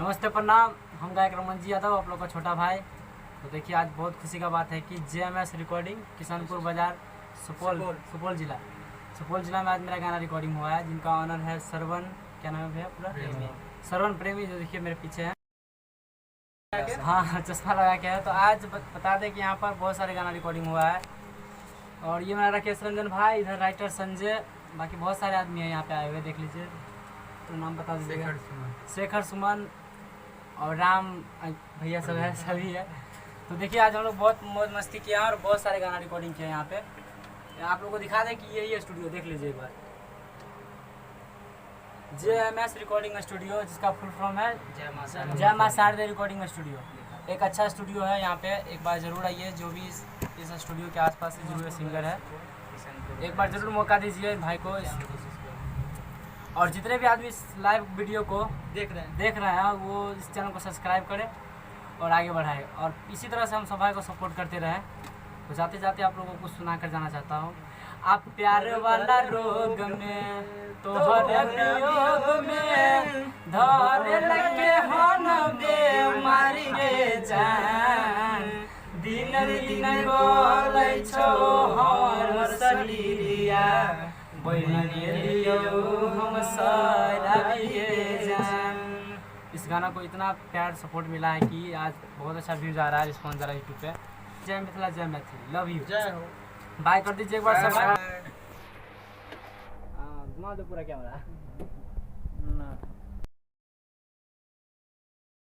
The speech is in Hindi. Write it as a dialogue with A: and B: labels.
A: नमस्ते प्रणाम। हम गायक रमन जी यादव, आप लोग का छोटा भाई। तो देखिए आज बहुत खुशी का बात है कि JMS रिकॉर्डिंग किशनपुर बाजार सुपौल जिला में आज मेरा गाना रिकॉर्डिंग हुआ है, जिनका ऑनर है श्रवण, क्या नाम है भैया पूरा? श्रवण प्रेमी, जो देखिए मेरे पीछे है। हाँ, चश्मा लगा के है। तो आज बता दें कि यहाँ पर बहुत सारे गाना रिकॉर्डिंग हुआ है। और ये मेरा राकेश रंजन भाई, इधर राइटर संजय, बाकी बहुत सारे आदमी हैं यहाँ पे आए हुए, देख लीजिए। तो नाम बता दीजिएगा। शेखर सुमन और राम भैया सब है, सभी है। तो देखिए आज हम लोग बहुत मौज मस्ती किया और बहुत सारे गाना रिकॉर्डिंग किए यहाँ पे। आप लोगों को दिखा दें कि यही है स्टूडियो, देख लीजिए एक बार। JMS रिकॉर्डिंग स्टूडियो, जिसका फुल फॉर्म है जय मां शारदे रिकॉर्डिंग स्टूडियो। एक अच्छा स्टूडियो है यहाँ पे, एक बार ज़रूर आइए। जो भी इस स्टूडियो के आसपास से जरूर सिंगर है, एक बार ज़रूर मौका दीजिए भाई को। और जितने भी आदमी इस लाइव वीडियो को देख रहे हैं वो इस चैनल को सब्सक्राइब करें और आगे बढ़ाएं। और इसी तरह से हम सब भाई को सपोर्ट करते रहें। तो जाते जाते आप लोगों को सुना कर जाना चाहता हूँ। आप प्यार वाला रोग में तोहरे वियोग में धरे लगे हन बेमारी रे जान, दिन दिन गोलै छौ हमर शरीरिया, बन गेलियो हम सराबिए जान। इस गाना को इतना प्यार सपोर्ट मिला है कि आज बहुत अच्छा व्यूज आ रहा है, रिस्पॉन्स आ रहा है यूट्यूब पे। जय मिथिला, जय मैथिली, लव यू, जय हो। बाय कर दीजिए एक बार सब। घुमा दो पूरा कैमरा।